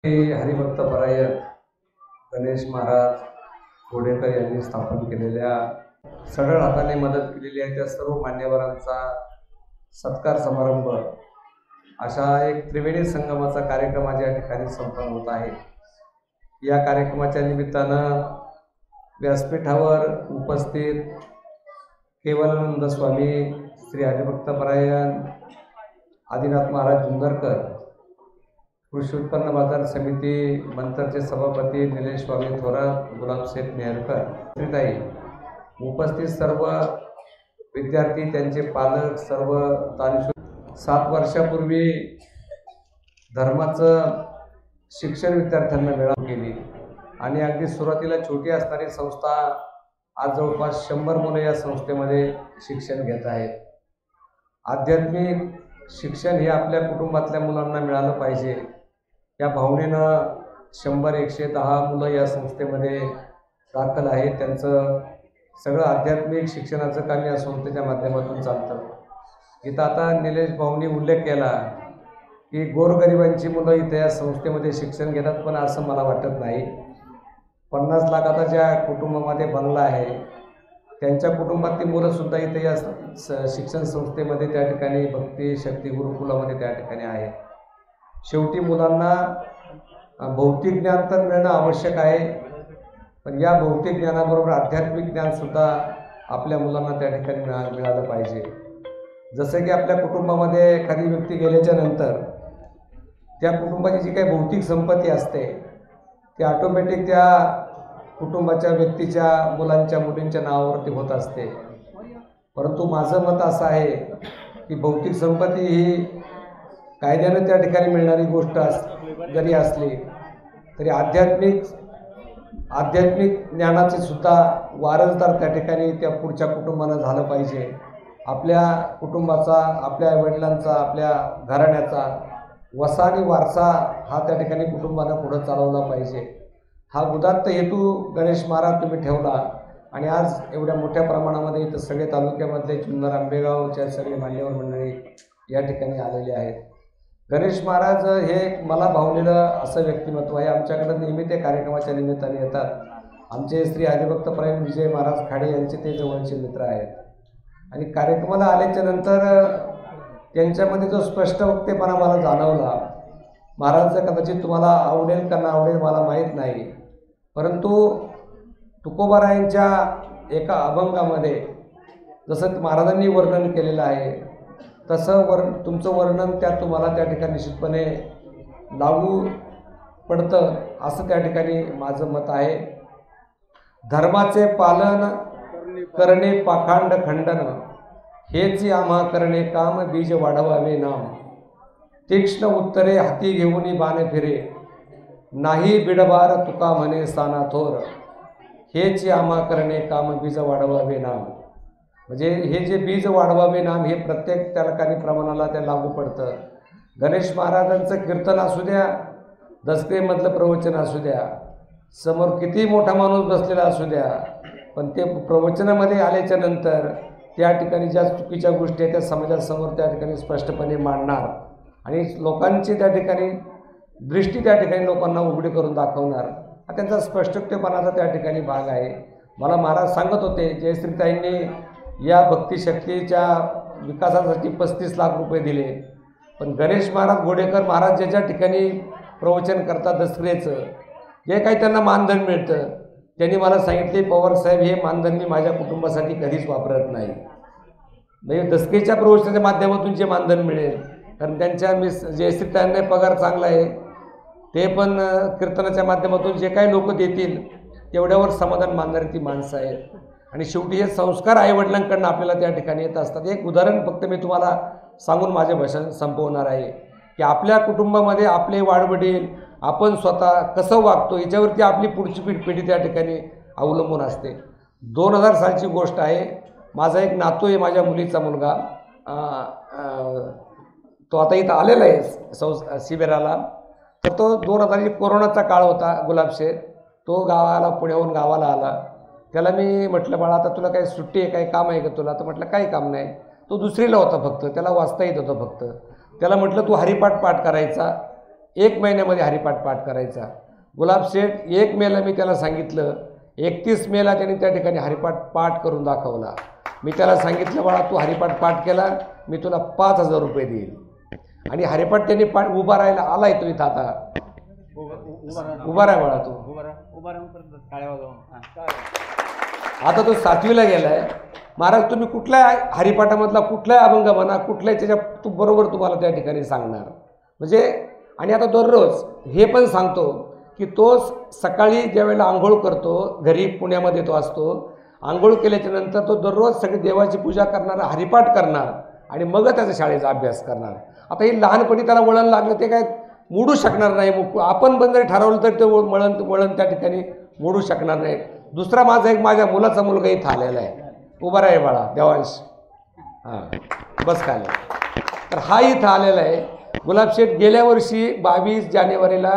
हरिभक्तपरायण गणेश महाराज घोडेकर यांनी स्थापन केलेल्या सरळ हाताने मदत केलेली आहे त्या सर्व मान्यवरांचा सत्कार समारंभ अशा एक त्रिवेणी संगमाचा कार्यक्रम आज या ठिकाणी संपन्न होत आहे। या कार्यक्रमाच्या निमित्तानं व्यासपीठावर उपस्थित केवलानंद स्वामी, श्री हरिभक्तपरायण आदिनाथ महाराज जुंदरकर, कृषी उत्पन्न बाजार समिती मंतरचे सभापती निलेश स्वामी थोरात, गुलाबशेठ नेहरकर, उपस्थित सर्व विद्यार्थी, त्यांचे पालक, सर्व दानशूर। 7 वर्षापूर्वी धर्माचं शिक्षण विद्यार्थ्यांना मिळावं केली आणि अगदी सुरुवातीला छोटी असणारी संस्था आज जवळपास 100 मुलं या संस्थेमध्ये शिक्षण घेत आहेत। आध्यात्मिक शिक्षण हे आपल्या कुटुंबातल्या मुलांना मिळालं पाहिजे या भावनेनं 100-110 मुलं या संस्थेमध्ये दाखल आहेत। त्यांचं सगळं आध्यात्मिक शिक्षणाचं काम या संस्थेच्या माध्यमातून चालतं। इथं आता निलेश भाऊंनी उल्लेख केला की गोरगरिबांची मुलं इथे या संस्थेमध्ये शिक्षण घेतात, पण असं मला वाटत नाही। 50 लाखाचा ज्या कुटुंबामध्ये बंगला आहे त्यांच्या कुटुंबातली मुलंसुद्धा इथे या शिक्षण संस्थेमध्ये त्या ठिकाणी भक्ती शक्ती गुरुकुलामध्ये त्या ठिकाणी आहेत। शेवटी मुलांना भौतिक ज्ञान तर मिळणं आवश्यक आहे, पण या भौतिक ज्ञानाबरोबर आध्यात्मिक ज्ञानसुद्धा आपल्या मुलांना त्या ठिकाणी मिळालं पाहिजे। जसं की आपल्या कुटुंबामध्ये एखादी व्यक्ती गेल्याच्या नंतर त्या कुटुंबाची जी काही भौतिक संपत्ती असते ती ऑटोमॅटिक त्या कुटुंबाच्या व्यक्तीच्या मुलांच्या मुलींच्या नावावरती होत असते। परंतु माझं मत असं आहे की भौतिक संपत्ती ही कायद्याने त्या ठिकाणी मिळणारी गोष्ट जरी असली तरी आध्यात्मिक ज्ञानाचे सुद्धा वारसदार त्या ठिकाणी त्या पुढच्या कुटुंबानं झालं पाहिजे। आपल्या कुटुंबाचा, आपल्या वडिलांचा, आपल्या घराण्याचा वसा आणि वारसा हा त्या ठिकाणी कुटुंबानं पुढं चालवला पाहिजे। हा उदात्त हेतू गणेश महाराज तुम्ही ठेवला आणि आज एवढ्या मोठ्या प्रमाणामध्ये इथं सगळे तालुक्यामधले जुन्नर आंबेगावच्या सगळे मान्यवर मंडळी या ठिकाणी आलेले आहेत। गणेश महाराज हे मला भावलेलं असं व्यक्तिमत्व आहे। आमच्याकडे नेहमी ते कार्यक्रमाच्या निमित्ताने येतात। आमचे श्री हरिभक्तपरायण विजय महाराज खाडे यांचे ते जवळचे मित्र आहेत आणि कार्यक्रमाला आल्याच्या नंतर त्यांच्यामध्ये जो स्पष्ट वक्तेपणा मला जाणवला, महाराज कदाचित तुम्हाला आवडेल का ना आवडेल मला माहीत नाही, परंतु तुकोबारायांच्या एका अभंगामध्ये जसं महाराजांनी वर्णन केलेलं आहे तसं तुमचं वर्णन तुम्हाला त्या ठिकाणी निश्चितपणे लागू पडतं असं त्या ठिकाणी माझं मत आहे। धर्माचे पालन करणे पाखांड खंडन, हेच आम्हा करणे काम, बीज वाढवावे नाम। तीक्ष्ण उत्तरे हाती घेऊनी बाण फिरे, नाही बिडबार तुका म्हणे साना थोर, हेच आम्हा करणे काम, बीज वाढवावे नाम। म्हणजे हे जे बीज वाढवावे नाम हे प्रत्येक त्या ठिकाणी प्रमाणाला ते लागू पडतं। गणेश महाराजांचं कीर्तन असू द्या, दसरेमधलं प्रवचन असू द्या, समोर किती मोठा माणूस बसलेला असू द्या, पण ते प्रवचनामध्ये आल्याच्या नंतर त्या ठिकाणी ज्या चुकीच्या गोष्टी आहेत त्या समाजासमोर त्या ठिकाणी स्पष्टपणे मांडणार आणि लोकांची त्या ठिकाणी दृष्टी त्या ठिकाणी लोकांना उघडी करून दाखवणार, हा त्यांचा स्पष्टतेपणाचा त्या ठिकाणी भाग आहे। मला महाराज सांगत होते जयश्रीताईंनी या भक्तिशक्तीच्या विकासासाठी 35 लाख रुपये दिले, पण गणेश महाराज घोडेकर महाराज ज्याच्या ठिकाणी प्रवचन करतात दसरेचं जे काही त्यांना मानधन मिळतं, त्यांनी मला सांगितले पवारसाहेब हे मानधन मी माझ्या कुटुंबासाठी कधीच वापरत नाही। म्हणजे दसरेच्या प्रवचनाच्या माध्यमातून जे मानधन मिळेल, कारण त्यांच्या जयश्रीताईंना पगार चांगला आहे, ते पण कीर्तनाच्या माध्यमातून जे काही लोक देतील तेवढ्यावर समाधान मानणारी ती माणसं आहेत आणि शेवटी हे संस्कार आईवडिलांकडून आपल्याला त्या ठिकाणी येत असतात। एक उदाहरण फक्त मी तुम्हाला सांगून माझे भाषण संपवणार आहे की आपल्या कुटुंबामध्ये आपले वाडवडील, आपण स्वतः कसं वागतो याच्यावरती आपली पुढची पिढी त्या ठिकाणी अवलंबून असते। 2000 सालची गोष्ट आहे। माझा एक नातू आहे, माझ्या मुलीचा मुलगा, तो आता इथं आलेला आहे शिबिराला। तर तो 2000 कोरोनाचा काळ होता, गुलाबशेठ तो गावाला पुण्याहून गावाला आला। त्याला मी म्हटलं बाळा आता तुला काही सुट्टी आहे, काही काम आहे का तुला? तर म्हटलं काही काम नाही। तो दुसरीला होता, फक्त त्याला वाचता येत होतं फक्त। त्याला म्हटलं तू हरिपाठ पाठ करायचा, 1 महिन्यामध्ये हरिपाठ पाठ करायचा. गुलाब शेठ 1 मेला मी त्याला सांगितलं, 31 मेला त्यांनी त्या ठिकाणी हरिपाठ पाठ करून दाखवला. मी त्याला सांगितलं, बाळा तू हरिपाठ पाठ केला, मी तुला 5,000 रुपये देईल. आणि हरिपाठ त्यांनी पाठ उभा राहायला आलाय तो इथं आता. उभा राहा बाळा तू. आता तो 7वीला गेलाय. महाराज तुम्ही कुठल्या हरिपाठामधला कुठलाही अभंग म्हणा, कुठल्याही त्याच्या तू बरोबर तुम्हाला त्या ठिकाणी सांगणार. म्हणजे आणि आता दररोज हे पण सांगतो की तो सकाळी ज्यावेळेला आंघोळ करतो, घरी पुण्यामध्ये तो असतो, आंघोळ केल्याच्या नंतर तो दररोज सगळी देवाची पूजा करणार, हरिपाठ करणार आणि मग त्याचा शाळेचा अभ्यास करणार. आता ही लहानपणी त्याला वळण लागलं, ते काय मोडू शकणार नाही. आपण पण जरी ठरवलं तर ते वळण त्या ठिकाणी मोडू शकणार नाही. दुसरा माझ्या मुलाचा मुलगा इथं आलेला आहे. उभा राहा बाळा देवांश. हां बस खाली. तर हा इथं आलेला आहे. गुलाब शेठ गेल्या वर्षी 22 जानेवारीला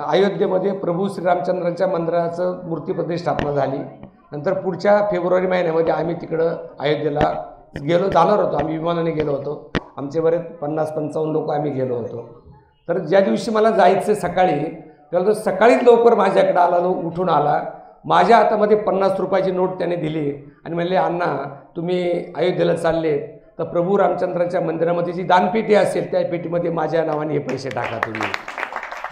अयोध्येमध्ये प्रभू श्रीरामचंद्रांच्या मंदिराचं मूर्ती प्रतिष्ठापना झाली. नंतर पुढच्या फेब्रुवारी महिन्यामध्ये आम्ही तिकडं अयोध्येला जाणार होतो. आम्ही विमानाने गेलो होतो. आमचे बरेच 50-55 लोक आम्ही गेलो होतो. तर ज्या दिवशी मला जायचं सकाळी, तेव्हा तो सकाळीच लवकर माझ्याकडे आला, उठून आला. माझ्या हातामध्ये 50 रुपयाची नोट त्याने दिली आणि म्हणले, अण्णा तुम्ही अयोध्येला चालले तर प्रभू रामचंद्राच्या मंदिरामध्ये जी दानपेटी असेल त्या पेटीमध्ये माझ्या नावाने हे पैसे टाका तुम्ही.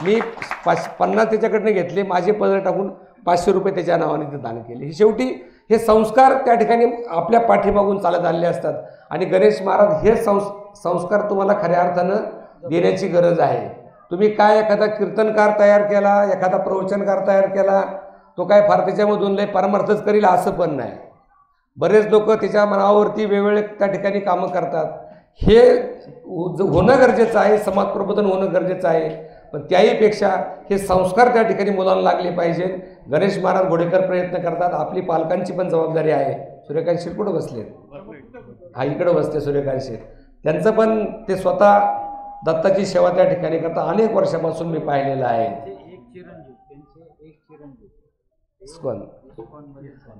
मी 50 त्याच्याकडनं घेतले, माझे पदर टाकून 500 रुपये त्याच्या नावाने ते दान केले. शेवटी हे संस्कार त्या ठिकाणी आपल्या पाठीमागून चालत आलेले असतात. आणि गणेश महाराज हे संस्कार तुम्हाला खऱ्या अर्थानं देण्याची गरज आहे. तुम्ही काय एखादा कीर्तनकार तयार केला, एखादा प्रवचनकार तयार केला, तो काय फार त्याच्यामधून लय परमार्थच करील असं पण नाही. बरेच लोक त्याच्या मनावरती वेगवेगळे त्या ठिकाणी कामं करतात. हे होणं गरजेचं आहे, समाज प्रबोधन होणं गरजेचं आहे. पण त्याहीपेक्षा हे संस्कार त्या ठिकाणी मुलांना लागले पाहिजेत. गणेश महाराज घोडेकर प्रयत्न करतात. आपली पालकांची पण जबाबदारी आहे. सूर्यकांत शेठ कुठं बसले? हा इकडं बसते सूर्यकांत शेठ. त्यांचं पण ते स्वतः दत्ताची सेवा त्या ठिकाणी करतात. अनेक वर्षापासून मी पाहिलेलं आहे.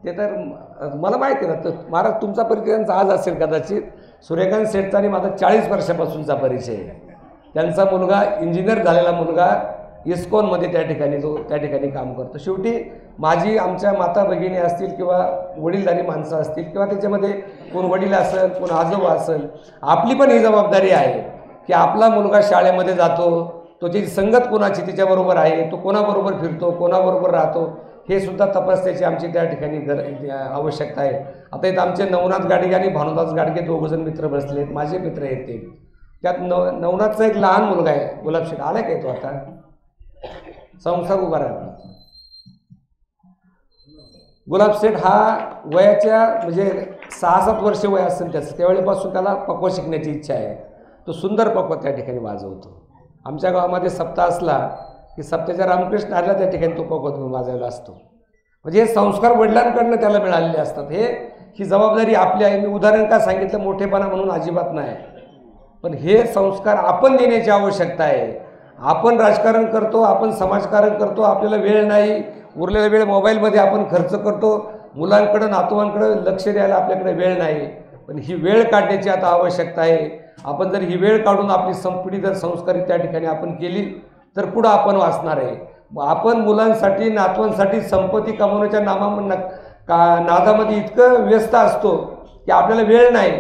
ते तर मला माहिती आहे ना. तर महाराज तुमचा परिचय त्यांचा आज असेल कदाचित. सूर्यकांत शेठचा आणि माझा 40 वर्षापासूनचा परिचय आहे. त्यांचा मुलगा इंजिनियर झालेला मुलगा इस्कॉनमध्ये त्या ठिकाणी काम करतो. शेवटी आमच्या माता भगिनी असतील किंवा वडीलधारी माणसं असतील किंवा त्याच्यामध्ये कोण वडील असेल, कोण आजोबा असेल, आपली पण ही जबाबदारी आहे की आपला मुलगा शाळेमध्ये जातो, तो त्याची संगत कोणाची तिच्याबरोबर आहे, तो कोणाबरोबर फिरतो, कोणाबरोबर राहतो, हे सुद्धा तपासण्याची आमची त्या ठिकाणी आवश्यकता आहे. आता इथं आमचे नवनाथ गाडगे आणि भानुदास गाडगे दोघंजण मित्र बसले आहेत, माझे मित्र आहेत ते. त्यात नवनाथचा एक लहान मुलगा आहे, गुलाब शेठ. आलाय काय तो आता? संसार उभा राहिला. गुलाब शेठ हा वयाच्या म्हणजे 6-7 वर्ष वय असेल त्याचं, त्यावेळेपासून त्याला पक्व शिकण्याची इच्छा आहे. तो सुंदर पक्व त्या ठिकाणी वाजवतो. आमच्या गावामध्ये सप्ताह असला की सप्त्याच्या रामकृष्ण आरला त्या ठिकाणी तो पक्व वाजवायला असतो. म्हणजे हे संस्कार वडिलांकडनं त्याला मिळालेले असतात. ही जबाबदारी आपली आहे. मी उदाहरण का सांगितलं मोठेपणा म्हणून अजिबात नाही, पण हे संस्कार आपण देण्याची आवश्यकता आहे. आपण राजकारण करतो, आपण समाजकारण करतो, आपल्याला वेळ नाही, उरलेला वेळ मोबाईलमध्ये आपण खर्च करतो, मुलांकडं नातवांकडं लक्ष द्यायला आपल्याकडे वेळ नाही. पण ही वेळ काढण्याची आता आवश्यकता आहे. आपण जर ही वेळ काढून आपली संपिढी जर संस्कारित त्या ठिकाणी आपण केली तर पुढं आपण वाचणार आहे. आपण मुलांसाठी नातवांसाठी संपत्ती कमवण्याच्या नादामध्ये इतकं व्यस्त असतो की आपल्याला वेळ नाही.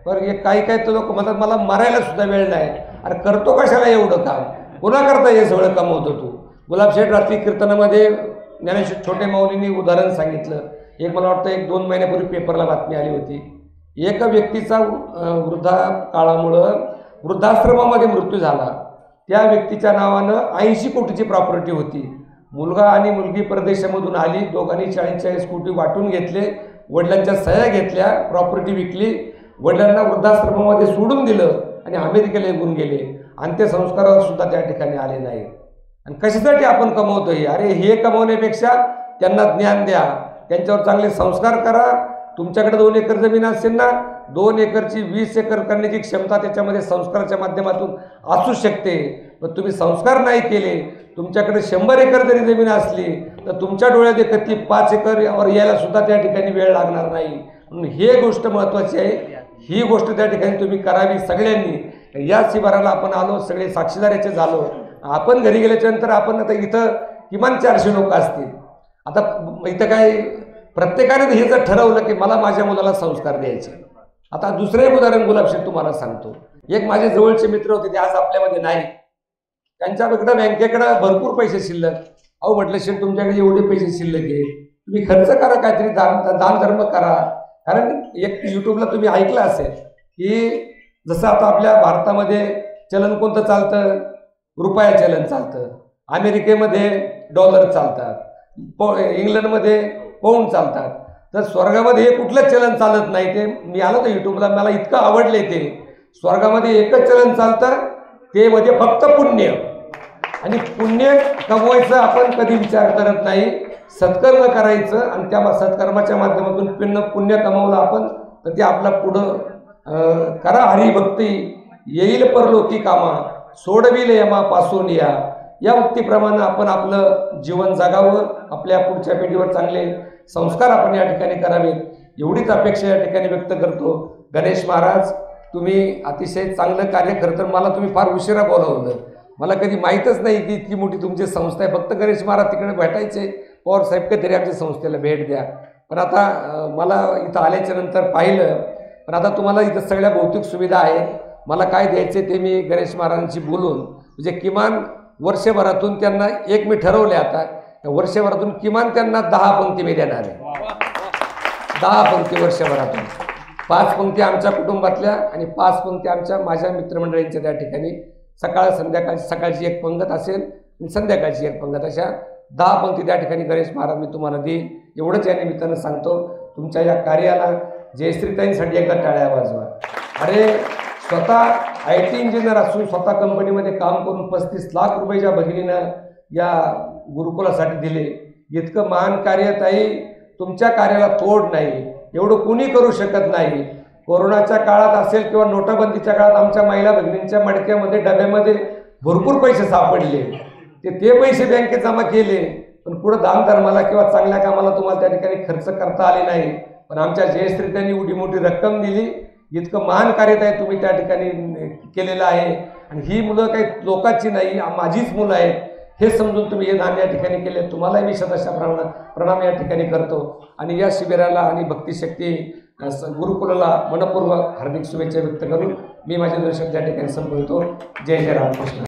बरं काही तर लोक म्हणतात मला मरायला सुद्धा वेळ नाही. अरे करतो कशाला एवढं काम? पुन्हा करता हे सगळं कमवतो तू. गुलाब शेठ रात्री कीर्तनामध्ये ज्ञानेश्वर छोटे माऊलींनी उदाहरण सांगितलं. मला वाटतं 1-2 महिन्यापूर्वी पेपरला बातमी आली होती. एका व्यक्तीचा काळामुळं वृद्धाश्रमामध्ये मृत्यू झाला. त्या व्यक्तीच्या नावानं 80 कोटीची प्रॉपर्टी होती. मुलगा आणि मुलगी परदेशामधून आली, दोघांनी 40-40 कोटी वाटून घेतले, वडिलांच्या सह्या घेतल्या, प्रॉपर्टी विकली, वडिलांना वृद्धाश्रमामध्ये सोडून दिलं आणि अमेरिकेला निघून गेले. अंत्यसंस्कारावर सुद्धा त्या ठिकाणी आले नाही. आणि कशासाठी आपण कमवतोय? अरे हे कमवण्यापेक्षा त्यांना ज्ञान द्या, त्यांच्यावर चांगले संस्कार करा. तुमच्याकडे 2 एकर जमीन असेल ना, 2 एकरची 20 एकर करण्याची क्षमता त्याच्यामध्ये संस्काराच्या माध्यमातून असू शकते. पण तुम्ही संस्कार नाही केले, तुमच्याकडे 100 एकर जरी जमीन असली तर तुमच्या डोळ्यात कधी 5 एकरवर यायला सुद्धा त्या ठिकाणी वेळ लागणार नाही. म्हणून हे गोष्ट महत्त्वाची आहे. ही गोष्ट त्या ठिकाणी तुम्ही करावी सगळ्यांनी. या शिबिराला आपण आलो, सगळे साक्षीदार याचे झालो आपण घरी गेल्याच्या नंतर आपण आता इथं किमान 400 लोक असतील. आता इथं काय प्रत्येकाने हे जर ठरवलं की मला माझ्या मुलाला संस्कार द्यायचे. आता दुसरं एक उदाहरण गुलाबशेठ तुम्हाला सांगतो. एक माझे जवळचे मित्र होते, ते आज आपल्यामध्ये नाही. त्यांच्याकडे बँकेकडे भरपूर पैसे शिल्लक. अहो म्हटलं, शेठ तुमच्याकडे एवढे पैसे शिल्लक आहे, तुम्ही खर्च करा, काहीतरी दान धर्म करा. कारण एक यूट्यूबला तुम्ही ऐकलं असेल की जसं आता आपल्या भारतामध्ये चलन कोणतं चालतं, रुपया चलन चालतं, अमेरिकेमध्ये डॉलर चालतात, इंग्लंडमध्ये पाऊंड चालतात. तर स्वर्गामध्ये हे कुठलंच चलन चालत नाही. ते मी आलो तर यूट्यूबला, मला इतकं आवडले. ते स्वर्गामध्ये एकच चलन चालतं, ते म्हणजे फक्त पुण्य. आणि पुण्य कमवायचं आपण कधी विचार करत नाही, सत्कर्म करायचं. आणि त्या सत्कर्माच्या माध्यमातून पुण्य कमवलं आपण तर ते आपला पुढं करा हरिभक्ती, येईल परलोकी कामा, सोडविल यमापासून या उक्तीप्रमाणे आपण आपलं जीवन जगावं. आपल्या पुढच्या पिढीवर चांगले संस्कार आपण या ठिकाणी करावेत, एवढीच अपेक्षा या ठिकाणी व्यक्त करतो. गणेश महाराज, तुम्ही अतिशय चांगलं कार्य करता. मला तुम्ही फार उशिरा बोलावलं, मला कधी माहीतच नाही की इतकी मोठी तुमची संस्था आहे. फक्त गणेश महाराज तिकडे भेटायचे, पवार साहेब कधीतरी आमच्या संस्थेला भेट द्या. पण आता मला इथं आल्याच्या नंतर पाहिलं, पण आता तुम्हाला इथं सगळ्या भौतिक सुविधा आहेत. मला काय द्यायचे ते मी गणेश महाराजांशी बोलून, म्हणजे किमान वर्षभरातून त्यांना एक मी ठरवले, आता वर्षभरातून किमान त्यांना 10 पंक्ती मी देणार आहे. 10 पंक्ती वर्षभरातून, 5 पंक्ती आमच्या कुटुंबातल्या आणि 5 पंक्ती माझ्या मित्रमंडळींच्या. त्या ठिकाणी सकाळची एक पंगत असेल आणि संध्याकाळची एक पंगत, अशा 10 पंक्ती त्या ठिकाणी गणेश महाराज मी तुम्हाला देईन. एवढंच या निमित्तानं सांगतो. तुमच्या या कार्याला जयश्रीताईंसाठी एकदा टाळ्या वाजवा. अरे, स्वतः IT इंजिनियर असून स्वतः कंपनीमध्ये काम करून 35 लाख रुपये ज्या भगिनीनं या गुरुकुलासाठी दिले, इतकं महान कार्य ताई, तुमच्या कार्याला तोड नाही. एवढं कुणी करू शकत नाही. कोरोनाच्या काळात असेल किंवा नोटाबंदीच्या काळात आमच्या महिला भगिनींच्या मडक्यामध्ये डब्यामध्ये भरपूर पैसे सापडले. ते पैसे बँकेत जमा केले, पण पुढं दान धर्माला किंवा चांगल्या कामाला तुम्हाला त्या ठिकाणी खर्च करता आले नाही. पण आमच्या जयश्री त्यांनी एवढी मोठी रक्कम दिली. इतकं महान कार्य आहे तुम्ही त्या ठिकाणी केलेलं आहे. आणि ही मुलं काही लोकांची नाही, माझीच मुलं आहेत हे समजून तुम्ही हे दान या ठिकाणी केले. तुम्हालाही मी शतशः प्रणाम या ठिकाणी करतो. आणि या शिबिराला आणि भक्तिशक्ती गुरुकुलाला मनपूर्वक हार्दिक शुभेच्छा व्यक्त करून मी माझे दर्शक त्या ठिकाणी संपवतो. जय जय रामकृष्ण.